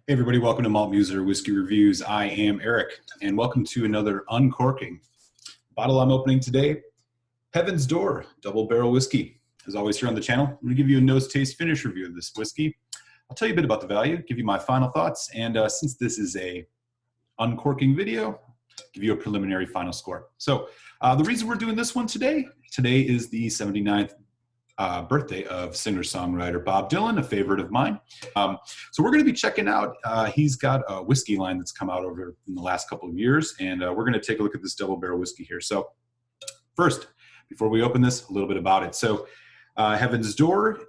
Hey everybody, welcome to Malt Muser Whiskey Reviews. I am Eric, and welcome to another uncorking. Bottle I'm opening today, Heaven's Door Double Barrel Whiskey. As always here on the channel, I'm going to give you a nose taste finish review of this whiskey. I'll tell you a bit about the value, give you my final thoughts, and since this is a uncorking video, give you a preliminary final score. So the reason we're doing this one today is the 79th birthday of singer-songwriter Bob Dylan, a favorite of mine. So we're going to be checking out, he's got a whiskey line that's come out over in the last couple of years, and we're going to take a look at this double barrel whiskey here. So first, before we open this, a little bit about it. So Heaven's Door,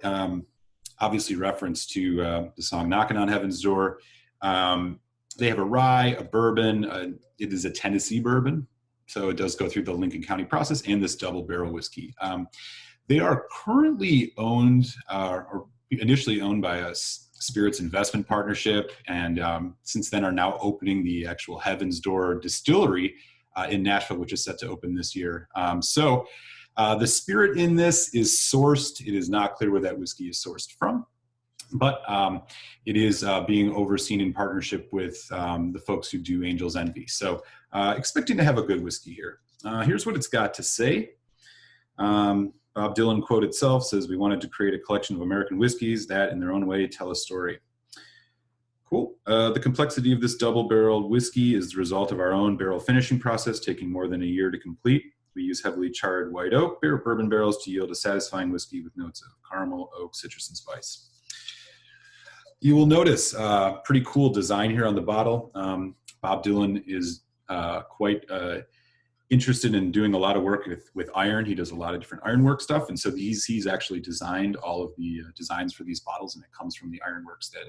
obviously reference to the song Knocking on Heaven's Door. They have a rye, a bourbon, it is a Tennessee bourbon, so it does go through the Lincoln County process, and this double barrel whiskey. They are currently owned, or initially owned by a spirits investment partnership, and since then are now opening the actual Heaven's Door distillery in Nashville, which is set to open this year. The spirit in this is sourced. It is not clear where that whiskey is sourced from, but it is being overseen in partnership with the folks who do Angel's Envy. So expecting to have a good whiskey here. Here's what it's got to say. Bob Dylan quote itself says, "We wanted to create a collection of American whiskeys that, in their own way, tell a story." Cool. The complexity of this double-barreled whiskey is the result of our own barrel finishing process, taking more than a year to complete. We use heavily charred white oak bourbon barrels to yield a satisfying whiskey with notes of caramel, oak, citrus, and spice. You will notice pretty cool design here on the bottle. Bob Dylan is quite interested in doing a lot of work with iron. He does a lot of different ironwork stuff, and so he's actually designed all of the designs for these bottles, and it comes from the ironworks that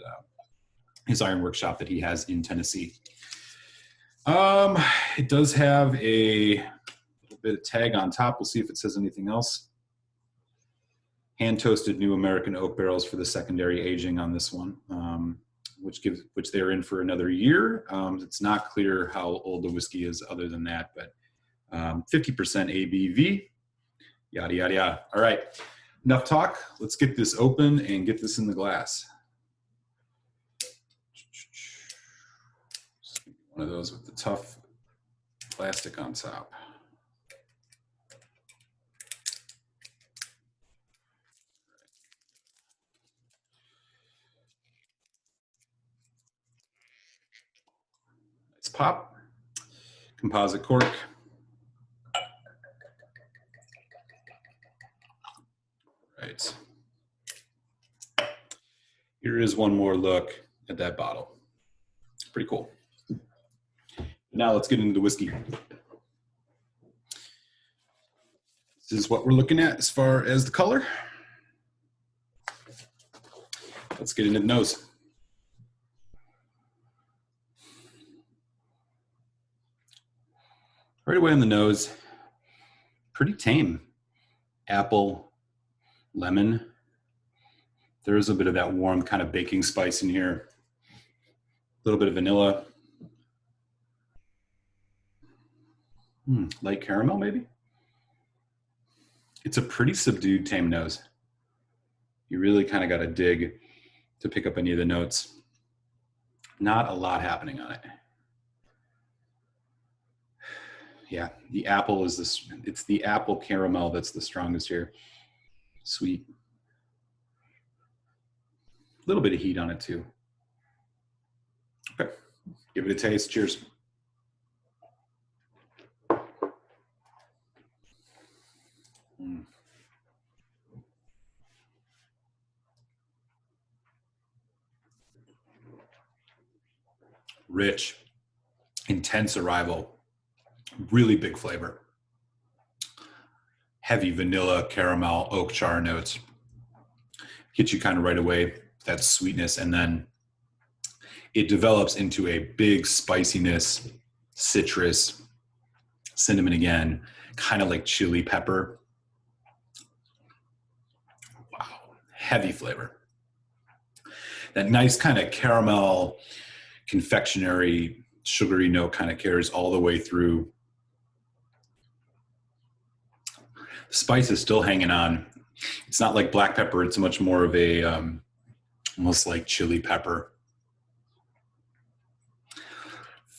his ironwork shop that he has in Tennessee. It does have a little bit of tag on top. We'll see if it says anything else. Hand toasted new American oak barrels for the secondary aging on this one, which they're in for another year. It's not clear how old the whiskey is other than that, but 50% ABV, yada, yada, yada. All right, enough talk. Let's get this open and get this in the glass. One of those with the tough plastic on top. Nice pop. Composite cork. Right. Here is one more look at that bottle. Pretty cool. Now let's get into the whiskey. This is what we're looking at as far as the color. Let's get into the nose. Right away on the nose, pretty tame. Apple, lemon. There's a bit of that warm kind of baking spice in here. A little bit of vanilla. Light caramel, maybe? It's a pretty subdued, tame nose. You really kind of got to dig to pick up any of the notes. Not a lot happening on it. Yeah, the apple is this. It's the apple caramel that's the strongest here. Sweet. A little bit of heat on it too. Okay, give it a taste. Cheers. Rich, intense arrival. Really big flavor. Heavy vanilla, caramel, oak char notes. Hit you kind of right away, that sweetness, and then it develops into a big spiciness, citrus, cinnamon again, kind of like chili pepper. Wow, heavy flavor. That nice kind of caramel, confectionery, sugary note kind of carries all the way through. The spice is still hanging on. It's not like black pepper. It's much more of a, almost like chili pepper.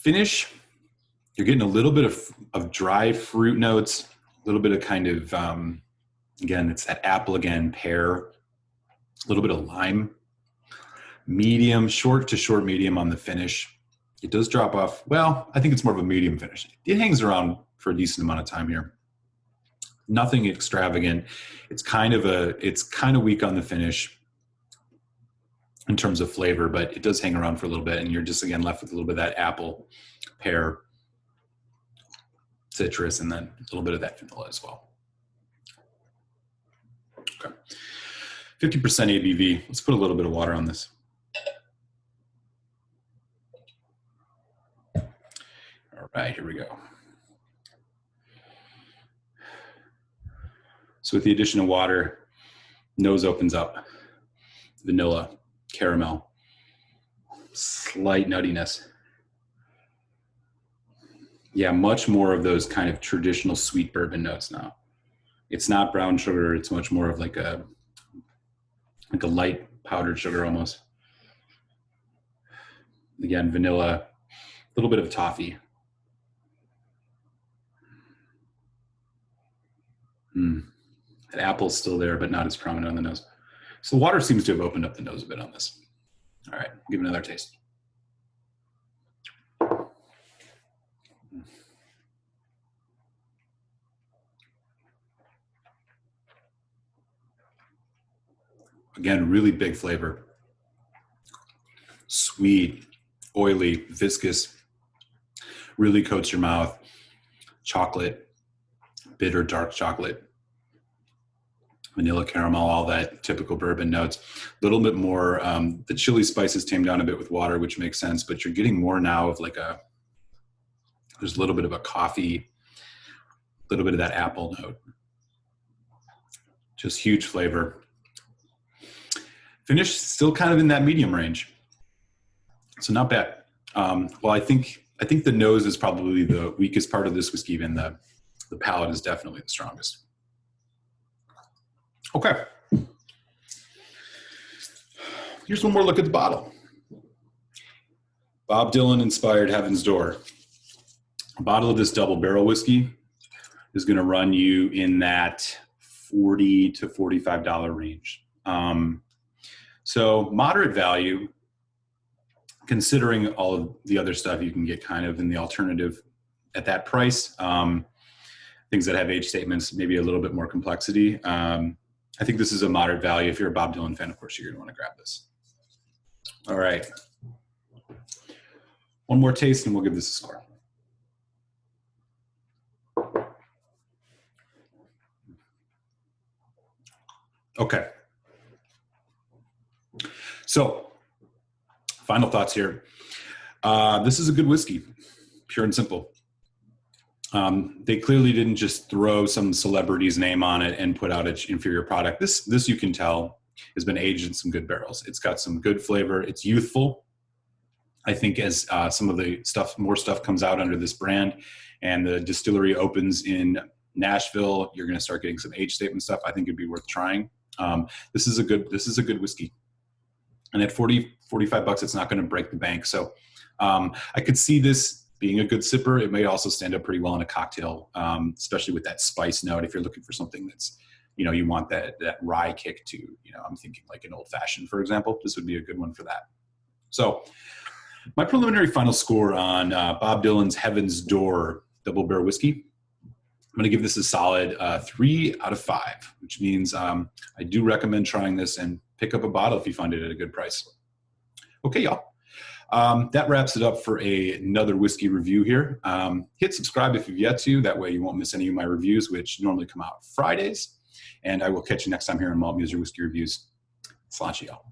Finish, you're getting a little bit of dry fruit notes, a little bit of kind of, again, it's that apple again, pear, a little bit of lime. Medium, short to short medium on the finish. It does drop off. Well, I think it's more of a medium finish. It hangs around for a decent amount of time here. Nothing extravagant. It's kind of weak on the finish in terms of flavor, but it does hang around for a little bit, and you're just again left with a little bit of that apple, pear, citrus, and then a little bit of that vanilla as well. Okay. 50% ABV. Let's put a little bit of water on this. All right, here we go. So with the addition of water, nose opens up. Vanilla, caramel, slight nuttiness. Yeah, much more of those kind of traditional sweet bourbon notes now. It's not brown sugar, it's much more of like a light powdered sugar almost. Again, vanilla, a little bit of toffee. That apple's still there, but not as prominent on the nose. So the water seems to have opened up the nose a bit on this. All right, give it another taste. Again, really big flavor. Sweet, oily, viscous, really coats your mouth. Chocolate, bitter, dark chocolate. Vanilla, caramel, all that typical bourbon notes. A little bit more, the chili spices tamed down a bit with water, which makes sense, but you're getting more now of like there's a little bit of a coffee, a little bit of that apple note. Just huge flavor. Finish still kind of in that medium range. So not bad. Well, I think the nose is probably the weakest part of this whiskey, even the palate is definitely the strongest. Okay. Here's one more look at the bottle. Bob Dylan inspired Heaven's Door. A bottle of this double barrel whiskey is going to run you in that $40 to $45 range. So moderate value, considering all of the other stuff you can get kind of in the alternative at that price. Things that have age statements, maybe a little bit more complexity. I think this is a moderate value. If you're a Bob Dylan fan, of course, you're gonna wanna grab this. All right. One more taste and we'll give this a score. Okay. So, final thoughts here. This is a good whiskey, pure and simple. They clearly didn't just throw some celebrity's name on it and put out an inferior product. This you can tell has been aged in some good barrels. It's got some good flavor. It's youthful. I think as some of the more stuff comes out under this brand and the distillery opens in Nashville, you're going to start getting some age statement stuff. I think it'd be worth trying. This is a good whiskey. And at 40, 45 bucks, it's not going to break the bank. So I could see this being a good sipper. It may also stand up pretty well in a cocktail, especially with that spice note. If you're looking for something that's, you want that rye kick to, I'm thinking like an old fashioned, for example. This would be a good one for that. So my preliminary final score on Bob Dylan's Heaven's Door double barrel whiskey, I'm going to give this a solid 3 out of 5, which means I do recommend trying this and pick up a bottle if you find it at a good price. Okay, y'all. That wraps it up for another whiskey review here. Hit subscribe if you've yet to. That way you won't miss any of my reviews, which normally come out Fridays. And I will catch you next time here on Malt Muser Whiskey Reviews. Sláinte, y'all.